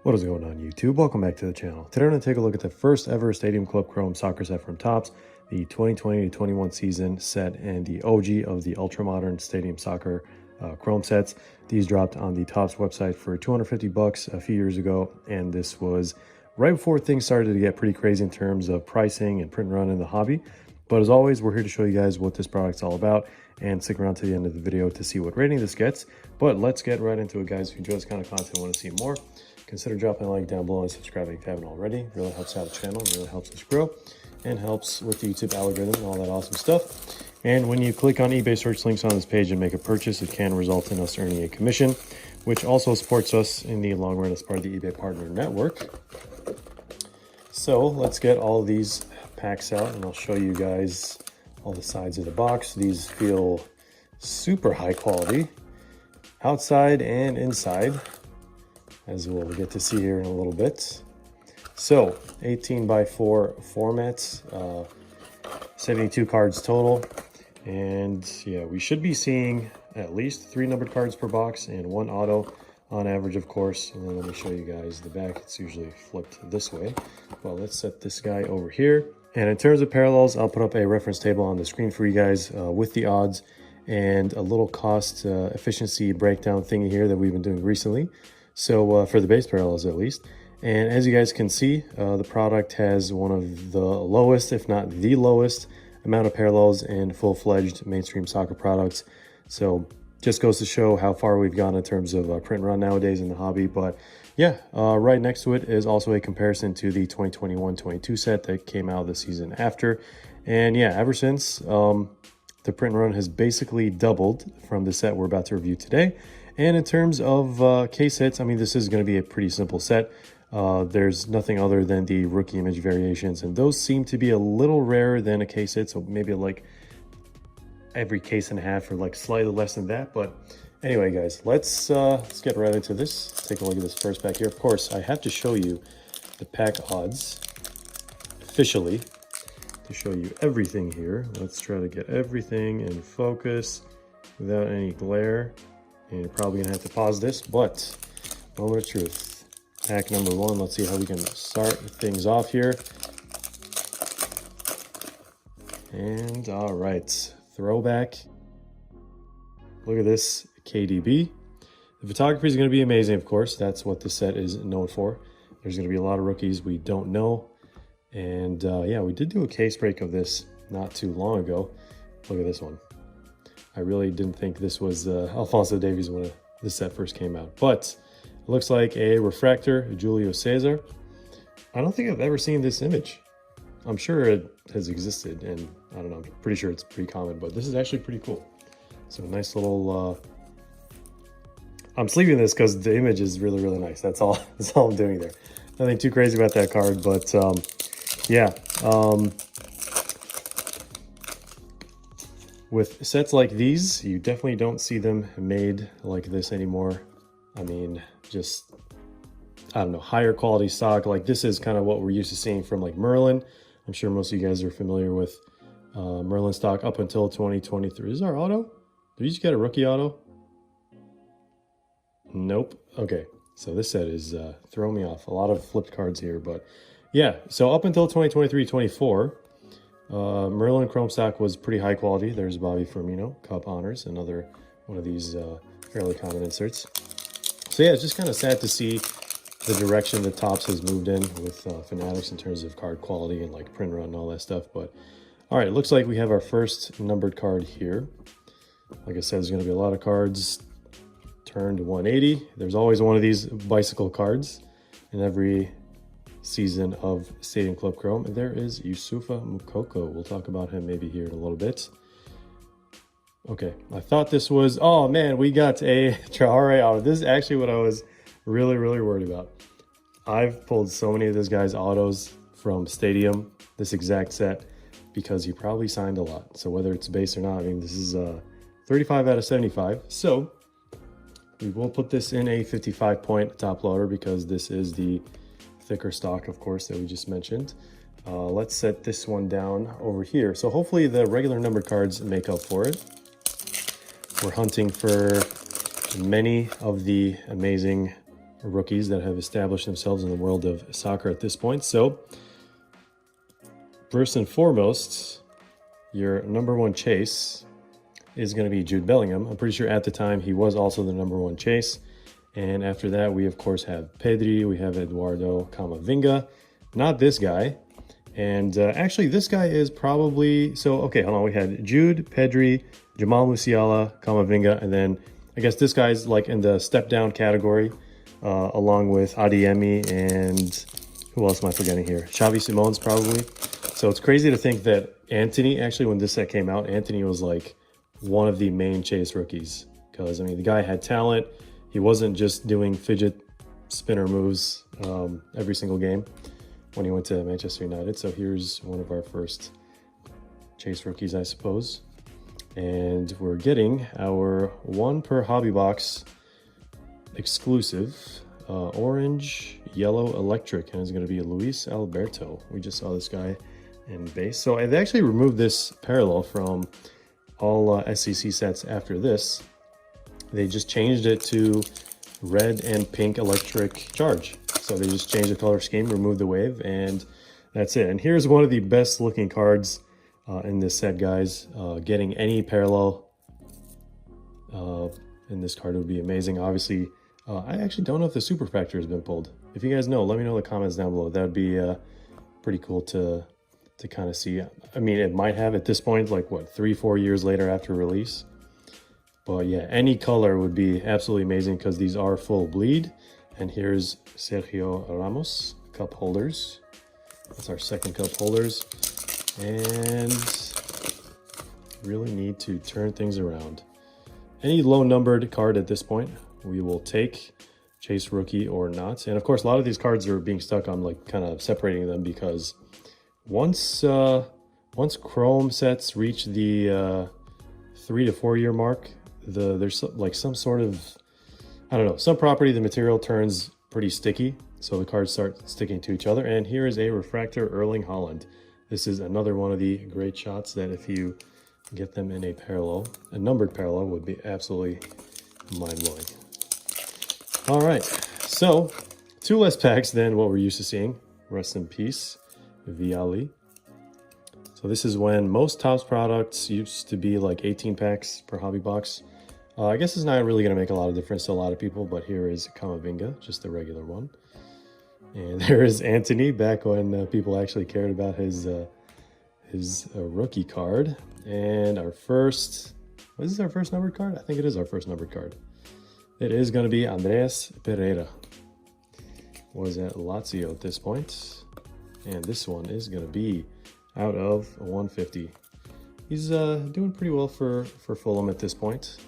What is going on, YouTube? Welcome back to the channel. Today we're going to take a look at the first ever Stadium Club Chrome soccer set from Topps, the 2020-21 season set and the OG of the ultra-modern Stadium Soccer Chrome sets. These dropped on the Topps website for $250 a few years ago, and this was right before things started to get pretty crazy in terms of pricing and print and run in the hobby. But as always, we're here to show you guys what this product's all about, and stick around to the end of the video to see what rating this gets. But let's get right into it, guys. If you enjoy this kind of content and want to see more, consider dropping a like down below and subscribing if you haven't already. It really helps out the channel, really helps us grow, and helps with the YouTube algorithm and all that awesome stuff. And when you click on eBay search links on this page and make a purchase, it can result in us earning a commission, which also supports us in the long run as part of the eBay Partner Network. So let's get all of these packs out, and I'll show you guys all the sides of the box. These feel super high quality, outside and inside, as we'll get to see here in a little bit. So 18x4 formats, 72 cards total, and yeah, we should be seeing at least 3 numbered cards per box and 1 auto on average, of course. And then let me show you guys the back. It's usually flipped this way. Well, let's set this guy over here. And in terms of parallels, I'll put up a reference table on the screen for you guys with the odds and a little cost efficiency breakdown thingy here that we've been doing recently. So for the base parallels at least. And as you guys can see, the product has one of the lowest, if not the lowest, amount of parallels in full-fledged mainstream soccer products. So just goes to show how far we've gone in terms of print and run nowadays in the hobby. But yeah, right next to it is also a comparison to the 2021-22 set that came out the season after. And yeah, ever since, the print and run has basically doubled from the set we're about to review today. And in terms of case hits, I mean, this is going to be a pretty simple set. There's nothing other than the rookie image variations, and those seem to be a little rarer than a case hit, so maybe like every case and a half or like slightly less than that. But anyway, guys, let's get right into this. Take a look at this first pack here. Of course, I have to show you the pack odds officially to show you everything here. Let's try to get everything in focus without any glare. And you're probably gonna have to pause this, but moment of truth. Pack number 1, let's see how we can start things off here. And all right, throwback. Look at this KDB. The photography is gonna be amazing, of course. That's what this set is known for. There's gonna be a lot of rookies we don't know. And yeah, we did do a case break of this not too long ago. Look at this one. I really didn't think this was Alphonso Davies when this set first came out, but it looks like a refractor, Julio Cesar. I don't think I've ever seen this image. I'm sure it has existed, and I don't know, I'm pretty sure it's pretty common, but this is actually pretty cool. So a nice little, I'm sleeving this because the image is really, really nice. That's all I'm doing there. Nothing too crazy about that card, but yeah. With sets like these, you definitely don't see them made like this anymore. I mean, just, I don't know, higher quality stock. Like this is kind of what we're used to seeing from like Merlin. I'm sure most of you guys are familiar with Merlin stock up until 2023. Is our auto? Did we just get a rookie auto? Nope. Okay, so this set is throwing me off. A lot of flipped cards here, but yeah. So up until 2023-24, Merlin Chrome stock was pretty high quality. There's Bobby Firmino, Cup Honors, another one of these fairly common inserts. So yeah, it's just kind of sad to see the direction that Topps has moved in with Fanatics in terms of card quality and like print run and all that stuff. But all right, it looks like we have our first numbered card here. Like I said, there's going to be a lot of cards turned 180. There's always one of these bicycle cards in every season of Stadium Club Chrome, and there is Yusufa Mukoko. We'll talk about him maybe here in a little bit. Okay, I thought this was, oh man, we got a Traore auto. This is actually what I was really, really worried about. I've pulled so many of this guy's autos from Stadium, this exact set, because he probably signed a lot. So whether it's base or not, I mean, this is 35 out of 75. So we will put this in a 55-point top loader because this is the thicker stock, of course, that we just mentioned. Let's set this one down over here. So hopefully the regular numbered cards make up for it. We're hunting for many of the amazing rookies that have established themselves in the world of soccer at this point. So first and foremost, your number one chase is going to be Jude Bellingham. I'm pretty sure at the time he was also the number one chase. And after that, we of course have Pedri, we have Eduardo Camavinga, not this guy. And actually, this guy is probably, so okay, hold on. We had Jude, Pedri, Jamal Musiala, Camavinga, and then I guess this guy's like in the step down category, along with Adeyemi and who else am I forgetting here? Xavi Simons probably. So it's crazy to think that Antony, actually when this set came out, Antony was like one of the main chase rookies. Because I mean, the guy had talent. He wasn't just doing fidget spinner moves every single game when he went to Manchester United. So here's one of our first chase rookies, I suppose. And we're getting our one per hobby box exclusive orange, yellow, electric, and it's going to be Luis Alberto. We just saw this guy in base. So they actually removed this parallel from all SCC sets after this. They just changed it to red and pink electric charge. So they just changed the color scheme, removed the wave, and that's it. And here's one of the best looking cards in this set, guys. Getting any parallel in this card would be amazing. Obviously, I actually don't know if the super factor has been pulled. If you guys know, let me know in the comments down below. That would be pretty cool to kind of see. I mean, it might have at this point, like what, 3-4 years later after release. But yeah, any color would be absolutely amazing because these are full bleed. And here's Sergio Ramos, cup holders. That's our second cup holders. And really need to turn things around. Any low numbered card at this point, we will take, chase rookie or not. And of course, a lot of these cards are being stuck on like kind of separating them because once Chrome sets reach the 3 to 4 year mark, there's like some sort of, I don't know, some property, the material turns pretty sticky. So the cards start sticking to each other. And here is a refractor Erling Haaland. This is another one of the great shots that if you get them in a parallel, a numbered parallel would be absolutely mind-blowing. All right, so 2 less packs than what we're used to seeing. Rest in peace, Viali. So this is when most Topps products used to be like 18 packs per hobby box. I guess it's not really going to make a lot of difference to a lot of people, but here is Camavinga, just the regular one. And there is Antony, back when people actually cared about his rookie card. And our first, is this our first numbered card? I think it is our first numbered card. It is going to be Andreas Pereira. Was at Lazio at this point. And this one is going to be out of 150. He's doing pretty well for Fulham at this point.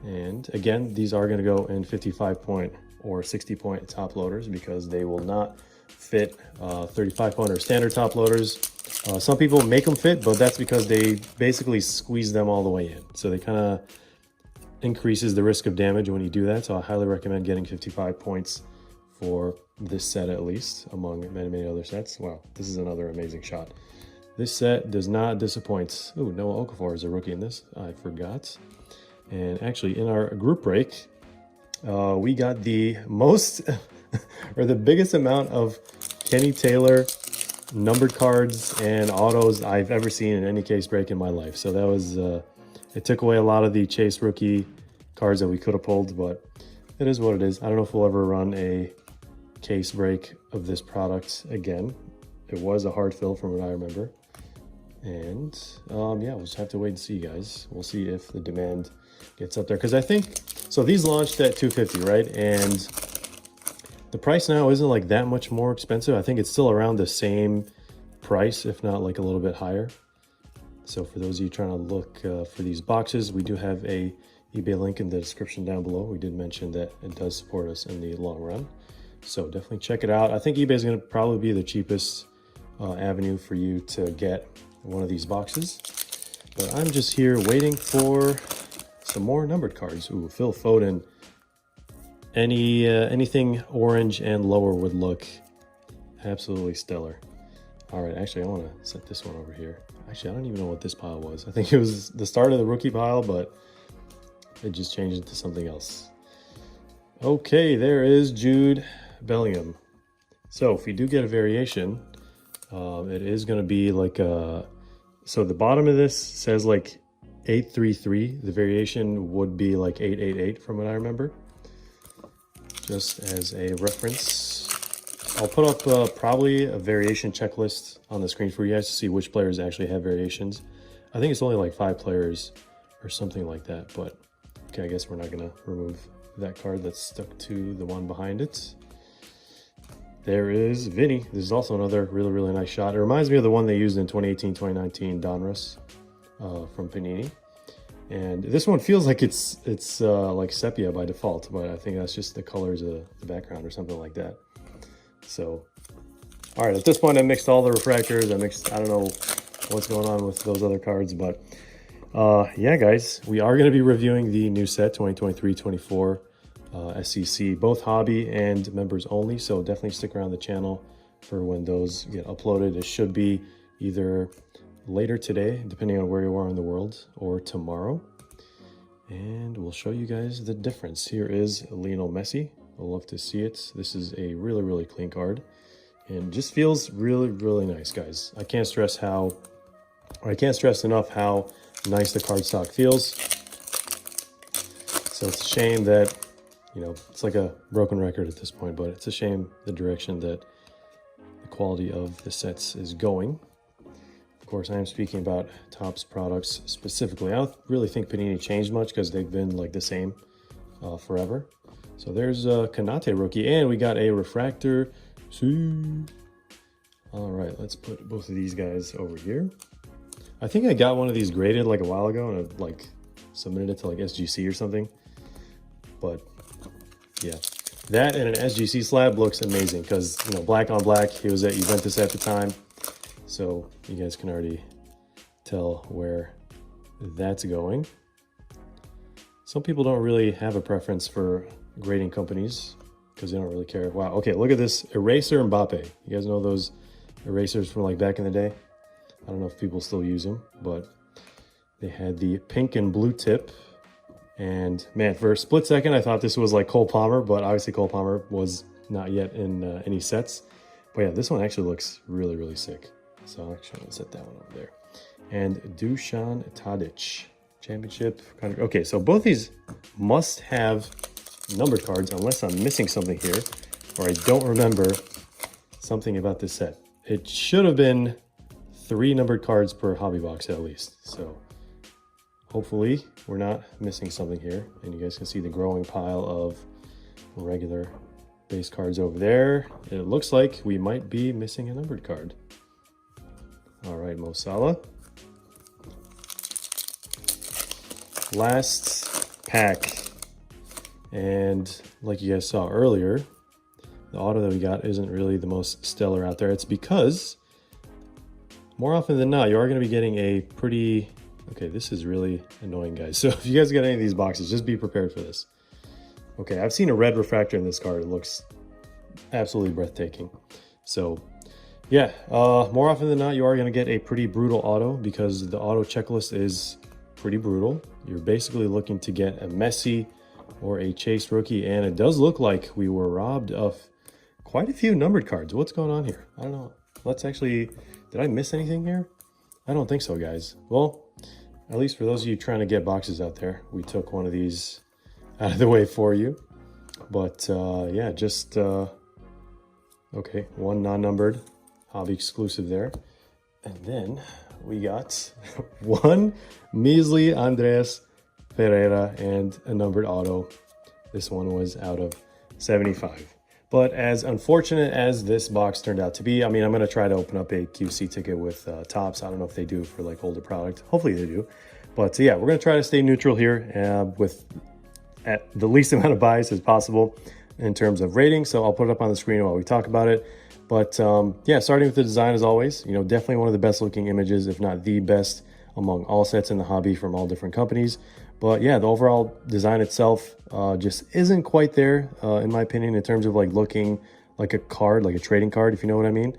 And again, these are going to go in 55-point or 60-point top loaders because they will not fit 35-point or standard top loaders. Some people make them fit, but that's because they basically squeeze them all the way in. So they kind of increases the risk of damage when you do that. So I highly recommend getting 55 points for this set, at least among many, many other sets. Wow, this is another amazing shot. This set does not disappoint. Ooh, Noah Okafor is a rookie in this. I forgot. And actually, in our group break, we got the most or the biggest amount of Kenny Taylor numbered cards and autos I've ever seen in any case break in my life. So that was, it took away a lot of the chase rookie cards that we could have pulled, but it is what it is. I don't know if we'll ever run a case break of this product again. It was a hard fill from what I remember. And yeah, we'll just have to wait and see, guys. We'll see if the demand gets up there. Because I think, so these launched at $250, right? And the price now isn't like that much more expensive. I think it's still around the same price, if not like a little bit higher. So for those of you trying to look for these boxes, we do have a eBay link in the description down below. We did mention that it does support us in the long run. So definitely check it out. I think eBay is going to probably be the cheapest avenue for you to get one of these boxes. But I'm just here waiting for some more numbered cards. Ooh, Phil Foden. Anything orange and lower would look absolutely stellar. All right, actually, I want to set this one over here. Actually, I don't even know what this pile was. I think it was the start of the rookie pile, but it just changed it to something else. Okay, there is Jude Bellingham. So if we do get a variation, it is going to be like a, so the bottom of this says like 833. The variation would be like 888 from what I remember. Just as a reference. I'll put up probably a variation checklist on the screen for you guys to see which players actually have variations. I think it's only like 5 players or something like that, but okay, I guess we're not going to remove that card that's stuck to the one behind it. There is Vinny. This is also another really nice shot. It reminds me of the one they used in 2018-2019 Donruss from Panini. And this one feels like it's like sepia by default, but I think that's just the colors of the background or something like that. So, all right, at this point I mixed all the refractors. I don't know what's going on with those other cards, but yeah, guys, we are going to be reviewing the new set 2023-24 SCC, both hobby and members only. So definitely stick around the channel for when those get uploaded. It should be either later today, depending on where you are in the world, or tomorrow. And we'll show you guys the difference. Here is Lionel Messi. I'll love to see it. This is a really clean card and just feels really nice, guys. I can't stress enough how nice the cardstock feels. So it's a shame that, you know, it's like a broken record at this point, but it's a shame the direction that the quality of the sets is going. Of course, I am speaking about Topps products specifically. I don't really think Panini changed much because they've been like the same forever. So there's a Kanate rookie, and we got a refractor. All right, let's put both of these guys over here. I think I got one of these graded like a while ago, and I like submitted it to like SGC or something. But yeah, that and an SGC slab looks amazing because, you know, black on black. He was at Juventus at the time, so you guys can already tell where that's going. Some people don't really have a preference for grading companies because they don't really care. Wow, okay, look at this eraser Mbappe. You guys know those erasers from like back in the day? I don't know if people still use them, but they had the pink and blue tip. And man, for a split second, I thought this was like Cole Palmer, but obviously Cole Palmer was not yet in any sets. But yeah, this one actually looks really sick. So I'm actually gonna set that one over there. And Dusan Tadic, championship. Okay, so both these must have numbered cards unless I'm missing something here, or I don't remember something about this set. It should have been 3 numbered cards per hobby box at least. So hopefully we're not missing something here. And you guys can see the growing pile of regular base cards over there. It looks like we might be missing a numbered card. All right, Mo Salah. Last pack. And like you guys saw earlier, the auto that we got isn't really the most stellar out there. It's because more often than not, you are going to be getting a pretty... Okay, this is really annoying, guys. So if you guys get any of these boxes, just be prepared for this. Okay, I've seen a red refractor in this card. It looks absolutely breathtaking. So yeah, more often than not, you are going to get a pretty brutal auto because the auto checklist is pretty brutal. You're basically looking to get a Messi or a Chase rookie, and it does look like we were robbed of quite a few numbered cards. What's going on here? I don't know. Let's actually... Did I miss anything here? I don't think so, guys. Well, at least for those of you trying to get boxes out there, we took one of these out of the way for you. But yeah, just okay, one non-numbered hobby exclusive there. And then we got one measly Andres Pereira and a numbered auto. This one was out of 75. But as unfortunate as this box turned out to be, I mean, I'm going to try to open up a QC ticket with Topps. I don't know if they do for like older product. Hopefully they do. But yeah, we're going to try to stay neutral here with at the least amount of bias as possible in terms of rating. So I'll put it up on the screen while we talk about it. But yeah, starting with the design as always, you know, definitely one of the best looking images, if not the best among all sets in the hobby from all different companies. But yeah, the overall design itself just isn't quite there, in my opinion, in terms of like looking like a card, like a trading card, if you know what I mean.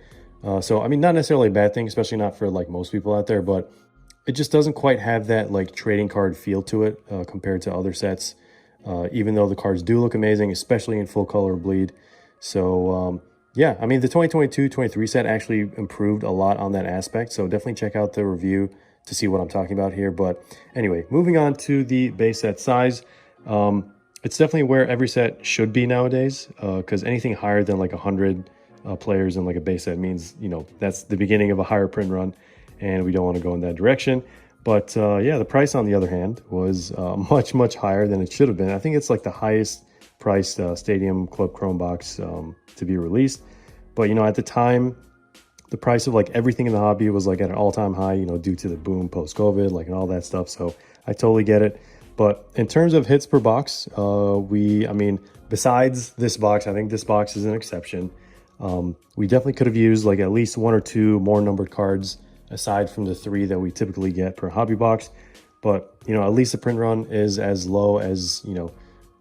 So, I mean, not necessarily a bad thing, especially not for like most people out there, but it just doesn't quite have that like trading card feel to it compared to other sets. even though the cards do look amazing, especially in full color bleed. So yeah, I mean, the 2022-23 set actually improved a lot on that aspect. So definitely check out the review to see what I'm talking about here. But anyway, moving on to the base set size. It's definitely where every set should be nowadays, because anything higher than like 100 players in like a base set means, you know, that's the beginning of a higher print run, and we don't want to go in that direction. But yeah, the price, on the other hand, was much higher than it should have been. I think it's like the highest priced Stadium Club Chrome box to be released. But, you know, at the time, the price of like everything in the hobby was like at an all-time high, you know, due to the boom post-COVID, like, and all that stuff. So I totally get it. But in terms of hits per box, I mean, besides this box, I think this box is an exception. We definitely could have used like at least 1 or 2 more numbered cards aside from the 3 that we typically get per hobby box. But, you know, at least the print run is as low as, you know,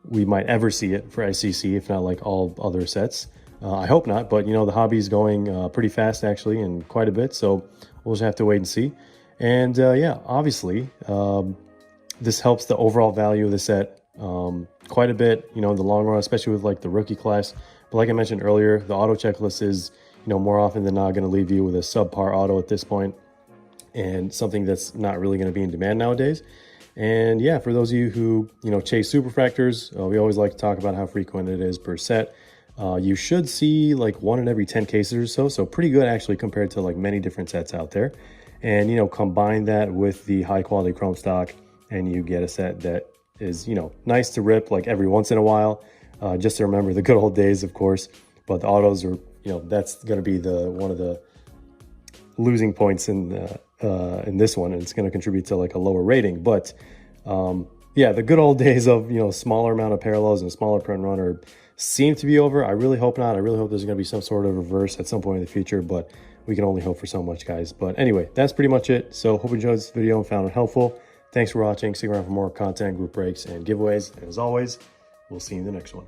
we might ever see it for SCC, if not like all other sets. I hope not, but, you know, the hobby is going pretty fast actually, and quite a bit. So we'll just have to wait and see. And yeah, obviously, this helps the overall value of the set quite a bit, you know, in the long run, especially with like the rookie class. But like I mentioned earlier, the auto checklist is, you know, more often than not going to leave you with a subpar auto at this point, and something that's not really going to be in demand nowadays. And yeah, for those of you who, you know, chase superfractors, we always like to talk about how frequent it is per set. You should see like 1 in every 10 cases or so. So pretty good actually compared to like many different sets out there. And, you know, combine that with the high quality chrome stock, and you get a set that is, you know, nice to rip like every once in a while, just to remember the good old days, of course. But the autos are, you know, that's going to be one of the losing points in this one, and it's going to contribute to like a lower rating. But yeah, the good old days of, you know, smaller amount of parallels and smaller print run seem to be over. I really hope not. I really hope there's going to be some sort of reverse at some point in the future, but we can only hope for so much, guys. But anyway, that's pretty much it. So hope you enjoyed this video and found it helpful. Thanks for watching. Stick around for more content, group breaks, and giveaways. And as always, we'll see you in the next one.